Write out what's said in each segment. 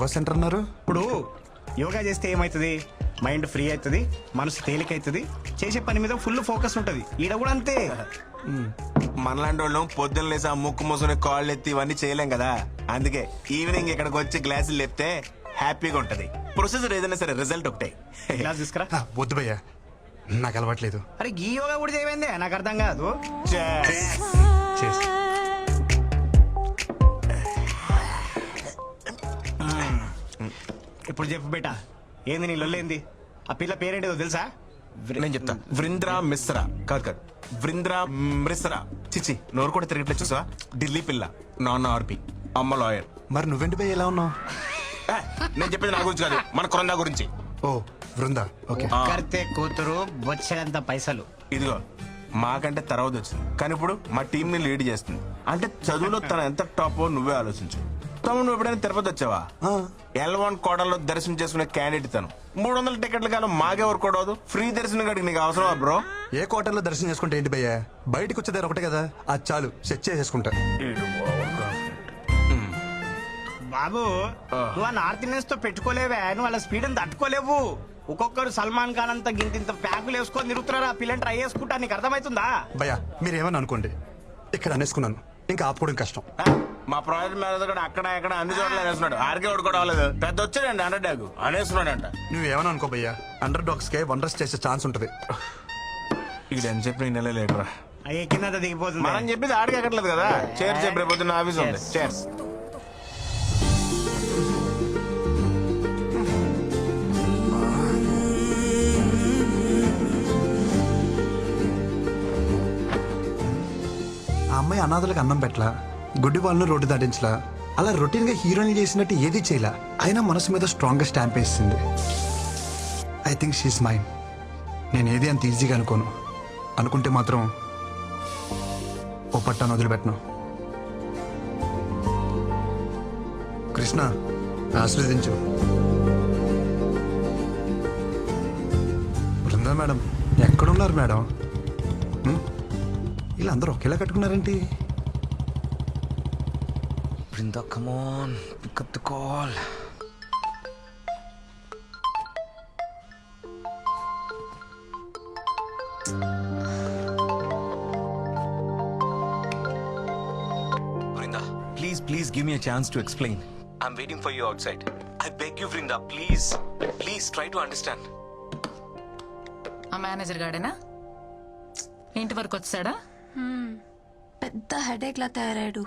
Yoga centre అన్నారు. ఇప్పుడు యోగా చేస్తే ఏమవుతుంది? మైండ్ ఫ్రీ అవుతుంది, మనసు తేలికవుతుంది, చేసే పని మీద ఫుల్ ఫోకస్ ఉంటుంది. ఈడ కూడా అంతే. మనలాంటి వాళ్ళం పొద్దున్న లేసి ఆ ముక్కు మూసుకుని కాళ్ళు ఎత్తి ఇవన్నీ చేయలేం కదా. అందుకే ఈవినింగ్ ఇక్కడికి వచ్చి గ్లాసులు లేపితే హ్యాపీగా ఉంటది. ప్రొసెసర్ ఏదైనా సరే రిజల్ట్ ఒకటే. క్లాస్ తీసుకురా. వద్దు భయ్యా, నాకు అలవాట్లేదు. అరే ఈ యోగా కూడా చేయమైందే, నాకు అర్థం కాదు. చేసి ఇప్పుడు చెప్పు బేటా, ఏంది నీ లొల్లేంది? ఆ పిల్ల పేరేంటిదో తెలుసా? నేను చెప్తా. వృంద్రా మిశ్రా. కాదు వృంద్రా మిశ్రా. చిచి నోరు కూడా తిరిగిట్లే చూసా. ఢిల్లీ పిల్ల, నాన్న ఆర్పి, అమ్మ లాయర్. మరి నువ్వేంటి భయ్య ఎలా ఉన్నావు? నేను చెప్పేది నా గురించి కాదు, మన కొరందా గురించి. ఓ బృందా, ఓకే. కర్తే కూతురు బొచ్చడంత పైసలు. ఇదిగో మాకంటే తర్వాత వచ్చింది, కానీ ఇప్పుడు మా టీం ని లీడ్ చేస్తుంది. అంటే చదువులో తన ఎంత టాప్ నువ్వే ఆలోచించు. తమ్ముడు నువ్వు ఎప్పుడైనా తిరుపతి వచ్చావా? L1 కోటలో దర్శనం చేసుకునే క్యాండిడేట్ తను. 300 టికెట్ల కాలం మాకెవరు కూడదు. ఫ్రీ దర్శనం కాడికి నీకు అవసరమా బ్రో? ఏ క్వార్టర్లో దర్శనం చేసుకుంటే ఏంటి భయ్యా, బయటకు వచ్చేదారు ఒకటే కదా, అది చాలు, సెట్ చేసేసుకుంటా. బాబు నువ్వు ఆ నార్త్ ఇండియన్స్ తో పెట్టుకోలేవే, నువ్వు వాళ్ళ స్పీడ్ అని తట్టుకోలేవు. ఒక్కొక్కరు సల్మాన్ ఖాన్ అంతా గింత ప్యాకులు వేసుకొని తిరుగుతున్నారు. ఆ పిల్లని ట్రై చేసుకుంటా, నీకు అర్థమవుతుందా? భయ్యా మీరేమని అనుకోండి, ఇక్కడ అనేసుకున్నాను, ఇంకా ఆపుకోవడం కష్టం. మా ప్రాజెక్ట్ మేనేజర్ కూడా అక్కడ ఇక్కడ అన్ని చోట్ల అనేస్తున్నాడు. ఆర్కే కూడా అవ్వలేదు, పెద్ద వచ్చాడండి అండర్ డాగ్ అనేస్తున్నాడంట. నువ్వేమని అనుకో భయ్యా, అండర్ డాగ్స్ కే వండర్స్ చేసే ఛాన్స్ ఉంటది. ఇది అని చెప్పి నెల లేటరా అయ్యే కింద దిగిపోతుంది. మనం చెప్పేది ఆడికి ఎక్కట్లేదు కదా. చేర్స్ చెప్పి రేపు పొద్దున్న ఆఫీస్ ఉంది. చేర్స్. ఆ అమ్మాయి అనాథలకు అన్నం పెట్టలా, గుడ్డి వాళ్ళను రోడ్డు దాటించలా, అలా రొటీన్ గా హీరోయిన్ చేసినట్టు ఏది చేయలా, అయినా మనసు మీద స్ట్రాంగ్ గా స్టాంప్ వేసింది. I think she's mine. నేను ఏది అంత ఈజీగా అనుకోను, అనుకుంటే మాత్రం ఓ పట్టాను వదిలిపెట్టను. కృష్ణ ఆశీర్వదించు. బృందా మేడం ఎక్కడున్నారు మేడం? ఇలా అందరూ ఒకేలా కట్టుకున్నారేంటి? Brinda, come on, pick up the call. Brinda, please give me a chance to explain. I'm waiting for you outside. I beg you, Brinda, please try to understand. ఆ మేనేజర్ గాడేనా ఇంటి వరకు వచ్చాడా? పెద్ద హెడేక్ లా తయారాడు.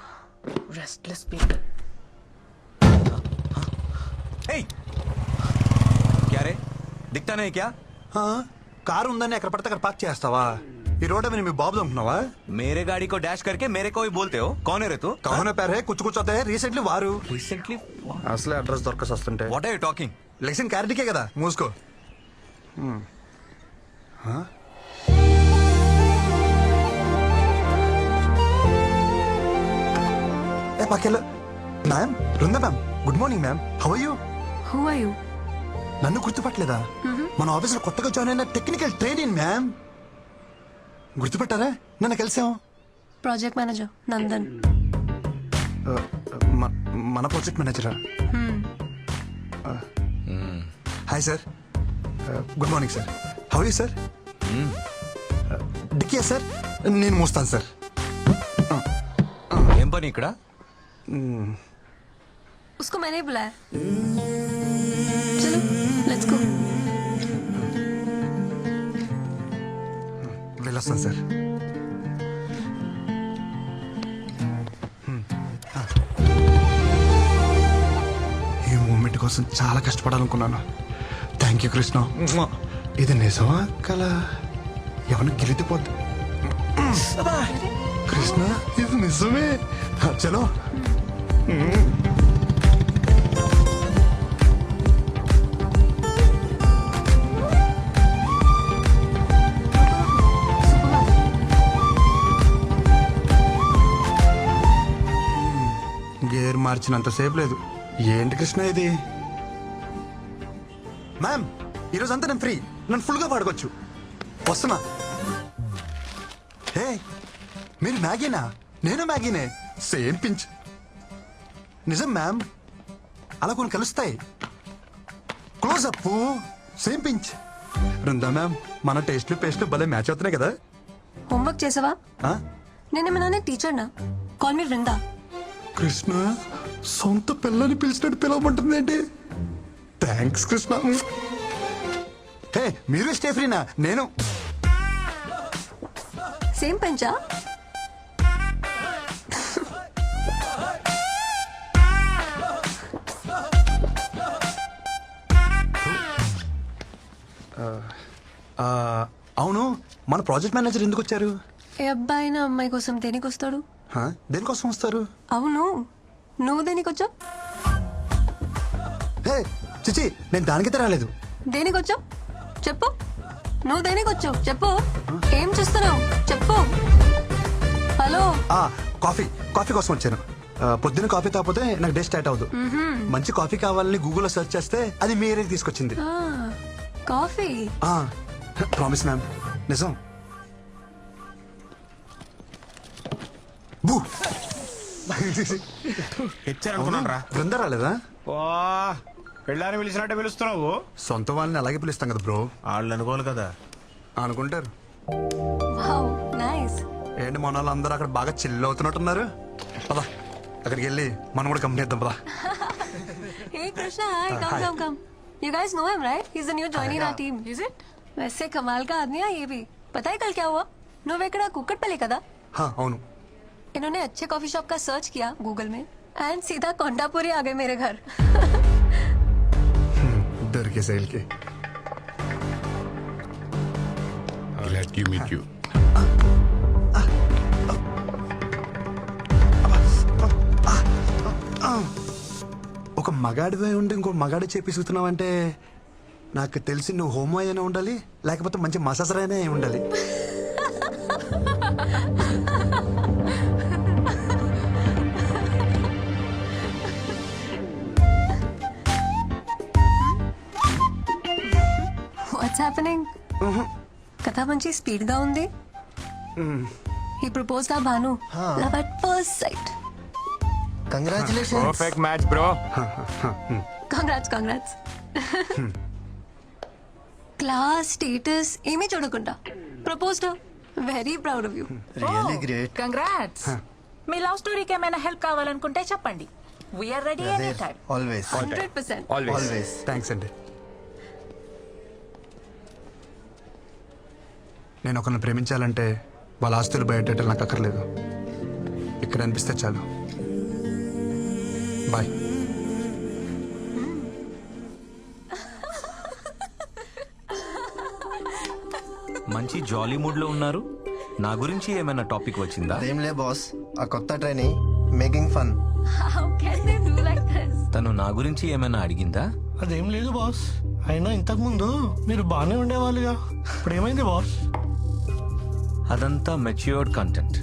Restless people. Hey, क्या रे? दिखता नहीं क्या? కారు ఉందని ఎక్కడ పడితే అక్కడ పార్క్ చేస్తావా? ఈ రోడ్ మీద మీ బాబు అనుకున్నావా? मेरे गाड़ी को डैश करके मेरे को ही बोलते हो. कौन है रे तू? కౌన పేరే కుచ్చు కూర్చోతే రీసెంట్లీ వారు Recently? అసలే అడ్రస్ దొరకసి వస్తుంటే What are you talking? లెక్షన్ క్యారెట్కే కదా, మూసుకో. ఏ పక్కెళ్ళు. Ma'am, Brinda ma'am, good morning ma'am. How are you? Who are you? నన్ను గుర్తుపట్టలేదా? మన ఆఫీసులో కొత్తగా జాయిన్ అయిన టెక్నికల్ ట్రైనింగ్ మ్యామ్. గుర్తుపట్టారా? నన్ను కలిసాం. Project manager Nandan. మన ప్రాజెక్ట్ మేనేజరా? Hi sir, good morning sir. How you sir? డిక్కియా సార్, నేను మోస్తాను సార్. ఏం పని ఇక్కడ? उसको मैंने बुलाया. चलो लेट्स गो. వెళ్ళొస్తాను సార్. ఈ మూమెంట్ కోసం చాలా కష్టపడాలనుకున్నాను. Thank you Krishna. ఇది నిజమా కల? ఎవరిని గిరితిపోద్ది కృష్ణ, ఇది నిజమే. చలో. గేర్ మార్చినంతసేపు లేదు. ఏంటి కృష్ణ ఇది? మ్యామ్, ఈరోజు అంతా నేను ఫ్రీ, నన్ను ఫుల్గా పాడుకోవచ్చు. వస్తున్నా. హే, మీరు మ్యాగీనా? నేను మ్యాగీనే, సేమ్ పించ్. నిజం మ్యామ్, అలా కొన్ని కలుస్తాయి. Close up, same pinch. Brinda ma'am, మన టేస్ట్లు పేస్ట్లు భలే మ్యాచ్ అవుతున్నాయి కదా. హోంవర్క్ చేసావా? ఆ? నేనేమన్నా టీచర్ నా? Call me Vrinda. కృష్ణ సొంత పిల్లని పిలిచినట్టు పిలవమంటుంది ఏంటి? థ్యాంక్స్ కృష్ణ. హే, మీరు స్టే ఫ్రీనా? నేను సేమ్ పెంచా? అవును, మన ప్రాజెక్ట్ మేనేజర్ ఎందుకు వచ్చారు? ఏ అబ్బాయి నా అమ్మాయి కోసం దేనికి వస్తాడు? హా? దేనికోసం వస్తారు? అవును, నువ్వు దేనికి వచ్చావు? హే చిచి, నేను దానికైతే రాలేదు. దేనికి వచ్చావు చెప్పు. నువ్వు దేనికి వచ్చావు చెప్పు. ఏం చేస్తున్నావు చెప్పు. హలో. కాఫీ కాఫీ కోసం వచ్చాను. పొద్దున్న కాఫీ తాగిపోతే నాకు డే స్టార్ట్ అవ్వదు. మంచి కాఫీ కావాలని గూగుల్లో సెర్చ్ చేస్తే అది మీ ఏరియాకి తీసుకొచ్చింది. కాఫీ. ప్రామిస్ మ్యామ్, నిజం. బూ హెచ్చారనుకున్నాను రా. బృందా రాలేదా? ఓ పెళ్ళాన్ని పిలిచినట్టే పిలుస్తున్నావు. సొంత వాళ్ళని అలాగే పిలుస్తాం కదా బ్రో. వాళ్ళు అనుకోవాలి కదా. అనుకుంటారు. Wow, nice. ఏంటి మన వాళ్ళందరూ అక్కడ బాగా చిల్ అవుతున్నట్టున్నారు. పదా అక్కడికి వెళ్ళి మనం కూడా కంపెనీ ఇద్దాం పదా. Hey Krishna, hi. Come. You guys know him, right? He's the new joining our team. Is it? वैसे कमाल का आदमी है ये भी. पता है कल क्या हुआ? నువ్వెక్కడ కుక్కట్పల్లి కదా? అవును. इन्होंने अच्छे कॉफी शॉप का सर्च किया गूगल में एंड सीधा कोंडापुरी आ गए मेरे घर. దొరికే శైలికి. Glad to meet you. ఒక మగాడివై ఉండి ఇంకో మగాడి చేపిస్తున్నావంటే నాకు తెలిసి నువ్వు హోమో అయినా ఉండాలి, లేకపోతే మంచి మసాజర్ అయినా అయి ఉండాలి. What's happening? కథ మంచి స్పీడ్ గా ఉంది. ఈ ప్రపోజ్ దా Bhanu love at first sight. Congratulations. Perfect match bro. Congrats. Class status ఏమీ చూడకుండా proposed. Very proud of you. Really great. Congrats. మీ లవ్ స్టోరీకి ఏమైనా హెల్ప్ కావాలనుకుంటే చెప్పండి. We're ready any time. Always 100%. Always. Thanks అండి. నేను ఒకరిని ప్రేమించాలంటే వాళ్ళ ఆస్తులు బయటెట్టాలి నాకు అక్కర్లేదు. ఇక్కడ అనిపిస్తే చాలు. బాయ్. మంచి జాలీ మూడ్ లో ఉన్నారు. నా గురించి ఏమైనా టాపిక్ వచ్చిందా? అదేం లే బాస్, ఆ కొత్త training making fun. How can they do like this? తను నా గురించి ఏమైనా అడిగిందా? అదేం లేదు బాస్. అయినా ఇంతకు ముందు మీరు బాగానే ఉండేవాళ్ళుగా, ఇప్పుడు ఏమైంది బాస్? అదంతా మెచ్యూర్డ్ కంటెంట్,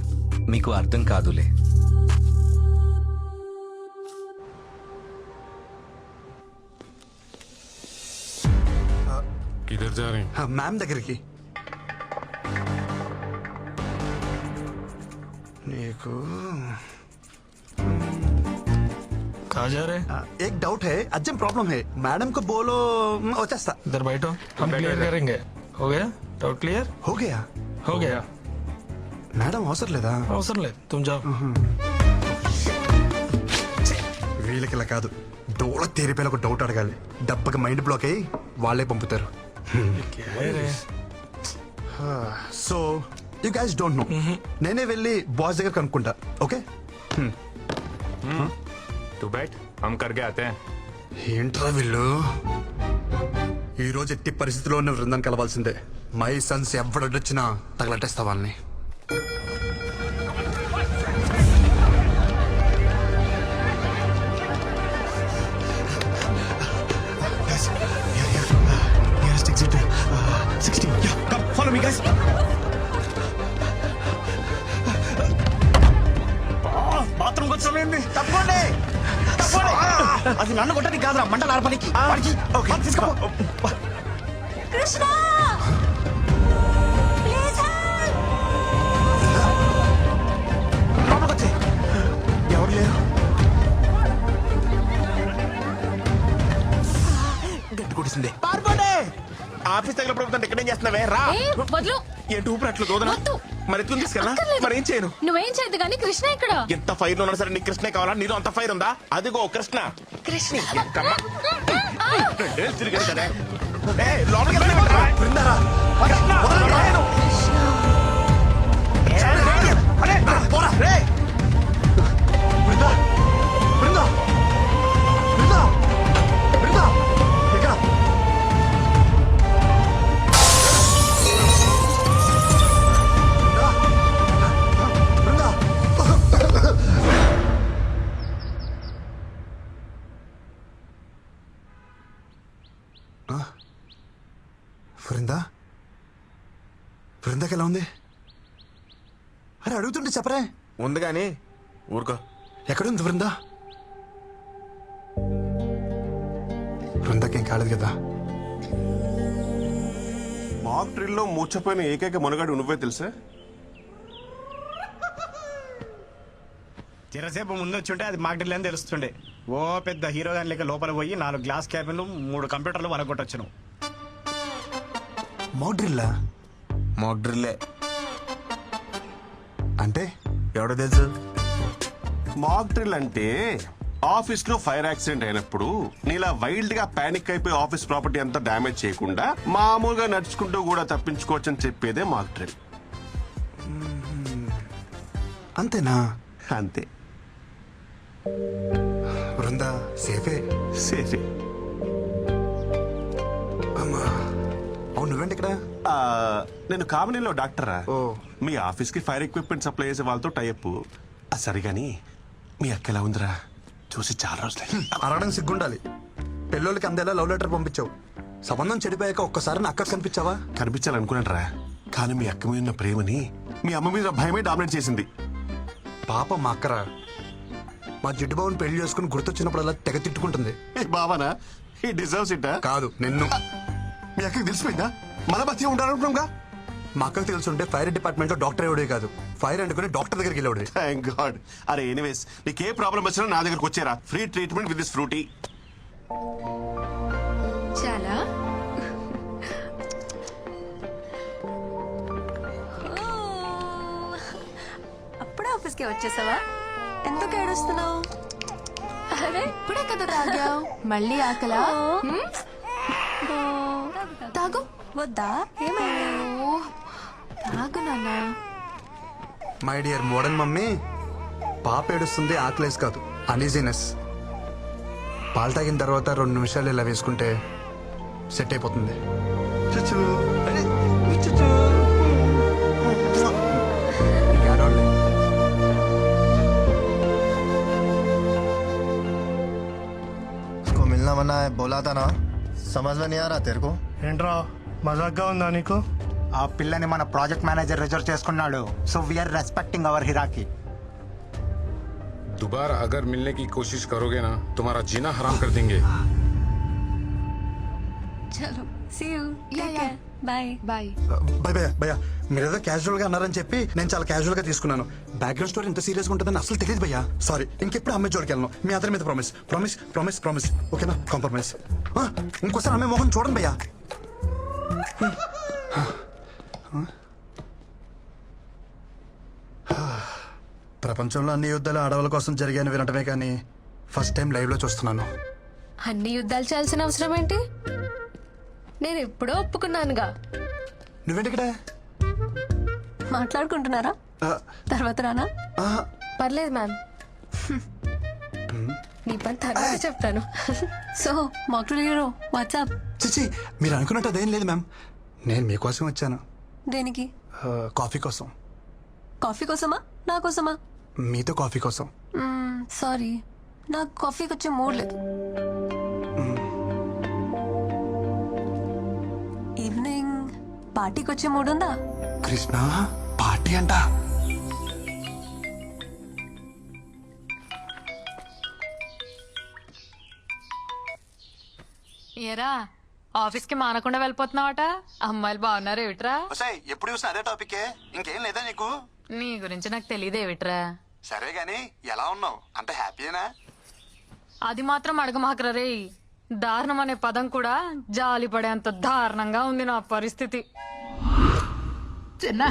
మీకు అర్థం కాదులే. किधर जा रहे हैं? మ్యామ్ దగ్గరికి. నీకు कहाँ जा रहे? एक डाउट है, अर्जेंट प्रॉब्लम है. मैडम को बोलो వచ్చేస్తా. इधर बैठो, हम क्लियर करेंगे. हो गया? डाउट क्लियर हो गया. हो गया. మేడం అవసరం లేదా? అవసరం లేదు, तुम जाओ. వీళ్ళకి ఇలా కాదు, దూడ తీరిపోయిన ఒక డౌట్ అడగాలి. డబ్బకి మైండ్ బ్లాక్ అయ్యి వాళ్ళే పంపుతారు. So you guys don't know. నేనే వెళ్ళి బాస్ దగ్గర కనుక్కుంటా. ఓకే? तू बैठ, हम करके आते हैं. ఏంట్రా వీళ్ళు? ఈ రోజు ఎట్టి పరిస్థితిలో ఉన్న బృందాన్ని కలవాల్సిందే. మై సన్స్ ఎవడొచ్చినా తగలట్టేస్తా వాళ్ళని. బాత్రూమ్ వచ్చేయండి. తప్పండి. అది నన్ను కొట్టడానికి కాదురా, మంటలు ఆర్పడానికి. తీసుకో. Krishna please help. లోపలికి వచ్చేయ్. ఎవరు లేరు. ఆఫీస్ దగ్గర పడుకుంటే ఇక్కడేం చేస్తున్నావే రా వద్దు ఏంటి ఊపిరి అట్లు దూదనా మరి ఎత్తుకుని తీసుకెళ్ళా మరి ఏం చేయను నువ్వేం చేయదు కానీ కృష్ణ ఇక్కడ ఎంత ఫైర్ ఉన్నా సరే నీకు కృష్ణే కావాలా నీలో అంత ఫైర్ ఉందా అదిగో కృష్ణ కృష్ణ ఎంకమ్మ. రెండేళ్ళు తిరిగాను కదా ఏయ్, లోపలికి వెళ్ళనివ్వండిరా. కృష్ణ, వదలండి. అరే, పోరా, రేయ్. బృందా బృందా బృందా బృందా ఎక్కడ బృందా బృందా బృందాకి ఎలా ఉంది? అరే అడుగుతుంటే చెప్పరే. ఉంది కానీ ఊరుకో. ఎక్కడుంది బృందా? బృందాకేం కాలేదు కదా? మాక్ డ్రిల్ లో మూర్చపోయిన ఏకైక మునగాడు నువ్వే తెలుసా? చిరసేపు ముందు వచ్చి ఉంటే అది మాకు అని తెలుస్తుండే. ఓ పెద్ద హీరో గాని లేక లోపల పోయి 4 గ్లాస్ క్యాబిన్లు 3 కంప్యూటర్లు వలగొట్టొచ్చును. మాక్ డ్రిల్లా మాక్ డ్రిల్లే. అంటే ఎవడో తెలుసు? మాక్ డ్రిల్ అంటే ఆఫీస్ లో ఫైర్ యాక్సిడెంట్ అయినప్పుడు నీలా వైల్డ్ గా పానిక్ అయిపోయి ఆఫీస్ ప్రాపర్టీ అంతా డ్యామేజ్ చేయకుండా మామూలుగా నడుచుకుంటూ కూడా తప్పించుకోవచ్చు అని చెప్పేదే మాక్ డ్రిల్. అంతేనా? అంతే. బృందా సేఫే. సేఫే. అమ్మా అవును నువ్వేంటి ఇక్కడ? నేను కామినీలో డాక్టరా. ఓ. మీ ఆఫీస్ కి ఫైర్ ఎక్విప్మెంట్ సప్లై చేసే వాళ్ళతో టైప్. సరిగాని మీ అక్క ఎలా ఉందిరా? చూసి చాలా రోజులే. అరగడం సిగ్గుండాలి. పెళ్ళోళ్ళకి అందేలా లవ్ లెటర్ పంపించావు. సంబంధం చెడిపోయాక ఒక్కసారి నా అక్క కనిపించావా? కనిపించాలనుకున్నానరా, కానీ మీ అక్క మీద ఉన్న ప్రేమని మీ అమ్మ మీద భయమే డామినేట్ చేసింది. పాప మా అక్కరా. మా జిడ్డు బాబుని పెళ్లి చేసుకుని గుర్తొచ్చినప్పుడల్లా తెగ తిట్టుకుంటుంది. బాబానా ఈ డిజర్వ్స్ ఇట్. కాదు నిన్ను. మీ అక్కకి తెలిసిపోయిందా? మన బతి ఉండాలనుకున్నాగా. మా అక్కకు తెలుసుంటే ఫైర్ డిపార్ట్మెంట్ లో డాక్టర్ ఎవడే కాదు, ఫైర్ అనుకుని డాక్టర్ దగ్గరికి వెళ్ళాడు. Thank God. అరే ఎనీవేస్ నీకే ప్రాబ్లం వచ్చినా నా దగ్గరకు వచ్చారా? Free treatment with this Frooti. చాలా అప్పుడే ఆఫీస్కి వచ్చేసావా? ఎందుకు ఏడుస్తున్నావు? అరే ఇప్పుడే కదా తాగావు, మళ్ళీ ఆకలా? తాగు. వద్దా? ఏమైంది? ఓ, తాగు నాన్న. మై డియర్ మోడర్న్ మమ్మీ, పాప ఏడుస్తుంది ఆకలేసి కాదు, అనీజీనెస్. పాలు తాగిన తర్వాత 2 నిమిషాలు ఇలా వేసుకుంటే సెట్ అయిపోతుంది. చుచూ. అరే, చుచూ. ఇంకేడోళ్ళే. इसको मिलना मना है बोला था ना, समझ में नहीं आ रहा तेरे को? ఏంట్రా మజాక్గా ఉందా నీకు? ఆ పిల్లని మన ప్రాజెక్ట్ మేనేజర్ రిజర్వ్ చేసుకున్నాడు. So we are respecting our hierarchy. दोबारा अगर मिलने की कोशिश करोगे ना तुम्हारा जीना हराम कर देंगे. చలో see you. Yeah, yeah. Bye. Bye. భయ భయ మీరేదో క్యాజువల్ గా అన్నారని చెప్పి నేను చాలా క్యాజువల్ గా తీసుకున్నాను. బ్యాక్గ్రౌండ్ స్టోరీ ఇంత సీరియస్ గా ఉంటుందని అసలు తెలియదు భయ్యా. సారీ. ఇంకెప్పుడు అమ్మాయి జోడికి వెళ్ళను. మీ అందరి మీద ప్రామిస్ ప్రామిస్ ప్రామిస్ ప్రామిస్. ఓకేనా? కాంప్రమైజ్. ఇంకోసారి అమ్మాయి మొహం చూడండి భయ్యా. ప్రపంచంలో అన్ని యుద్ధాలు ఆడవాళ్ళ కోసం జరిగాయని వినటమే కానీ ఫస్ట్ టైం లైవ్ లో చూస్తున్నాను. అన్ని యుద్ధాలు చేయాల్సిన అవసరం ఏంటి? నేను ఎప్పుడో ఒప్పుకున్నానుగా. నువ్వేంటి ఇక్కడ? మాట్లాడుకుంటున్నారా? తర్వాత రానా? పర్లేదు మ్యామ్, నీ పని తర్వాత చెప్తాను. సో మాక్టూల్ హీరో వాట్సాప్. చిచి మీరు అనుకున్నట్టు అదేం లేదు మ్యామ్. నేను మీకోసం వచ్చాను. దేనికి? కాఫీ కోసం. కాఫీ కోసమా? నా కోసమా? మీతో కాఫీ కోసం. సారీ, నాకు కాఫీకి వచ్చే మూడ్ లేదు. ఈవినింగ్ పార్టీకి వచ్చే మూడ్ ఉందా? కృష్ణ పార్టీ అంట. ఏరా ఆఫీస్ కి మానకుండా వెళ్ళిపోతున్నావట? అమ్మాయిలు బాగున్నారు ఏమిట్రా? ఎప్పుడు చూసినా అదే టాపిక్. ఇంకేం లేదా నీకు? నీ గురించి నాకు తెలియదు ఏమిట్రా. సరే గాని ఎలా ఉన్నావు? అంత హ్యాపీనా? అది మాత్రం అడగమాకరా రే. దారుణం అనే పదం కూడా జాలి పడేంత దారుణంగా ఉంది నా పరిస్థితి. చిన్న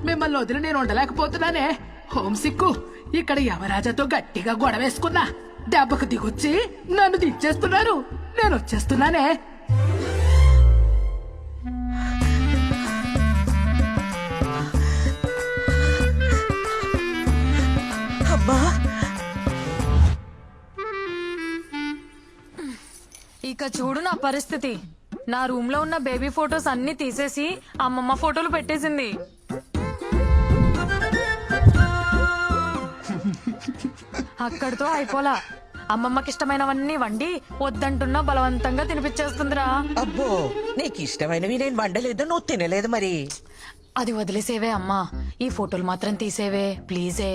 మిమ్మల్ని వదిలి నేను ఉండలేకపోతున్నానే. హోమ్ సిక్కు ఇక్కడ యమరాజాతో గట్టిగా గొడవేసుకున్నా దెబ్బకు దిగొచ్చి నన్ను దించేస్తున్నారు. నేను వచ్చేస్తున్నానే. అబ్బా ఇక చూడు నా పరిస్థితి. నా రూమ్ లో ఉన్న బేబీ ఫోటోస్ అన్ని తీసేసి అమ్మమ్మ ఫోటోలు పెట్టేసింది. అక్కడితో అయిపోలా. అమ్మమ్మకి ఇష్టమైనవన్నీ వండి వద్దంటున్నా బలవంతంగా తినిపించేస్తుందిరా. అబ్బో నీకు ఇష్టమైనవి నేను వండలేదు, నువ్వు తినలేదు మరి. అది వదిలేసేవే అమ్మా, ఈ ఫోటోలు మాత్రం తీసేవే ప్లీజే.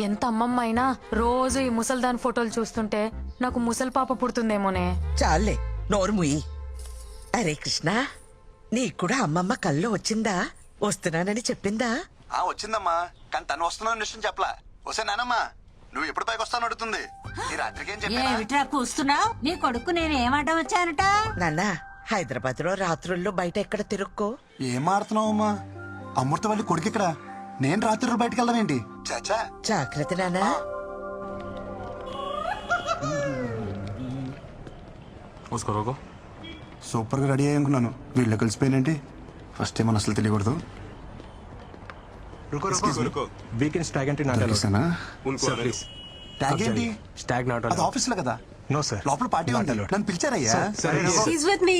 ఎంత అమ్మమ్మ అయినా రోజు ఈ ముసల్దాన్ ఫోటోలు చూస్తుంటే నాకు ముసలి పాప పుడుతుందేమోనే. చాలే నోరు ముయ్యి. అరే కృష్ణ, నీకు కూడా అమ్మమ్మ కల్లో వచ్చిందా? వస్తున్నానని చెప్పిందా? వచ్చిందమ్మా, కానీ తను వస్తున్నాను విషయం చెప్పలా. వస్తే నానమ్మా నువ్వు ఎప్పుడు పైకి వస్తాను అడుగుతుంది. ఈ రాత్రికి ఏం చెప్పా? ఏమిట్రా కూస్తున్నావు? నీ కొడుకు నేను ఏమంట వచ్చానట? నాన్న, హైదరాబాద్ లో రాత్రుల్లో బయట ఎక్కడ తిరుక్కో. ఏం ఆడుతున్నావు అమ్మా? అమృతవల్లి కొడుకు ఇక్కడ, నేను రాత్రి బయటకు వెళ్ళానేంటి? చాచా జాగ్రత్త నాన్న. సూపర్ గా రెడీ అయ్యి అనుకున్నాను, వీళ్ళు కలిసిపోయినేంటి? ఫస్ట్ టైం అసలు తెలియకూడదు. వీకెండ్స్ ట్యాగ్ అంటే దొరికిస్తానా? ట్యాగ్ ఏంటి? స్టాగ్ నాట్ అది ఆఫీస్ లో కదా. నో సార్, లోపల పార్టీ ఉంది, నన్ను పిలిచారయ్యా. He's with me.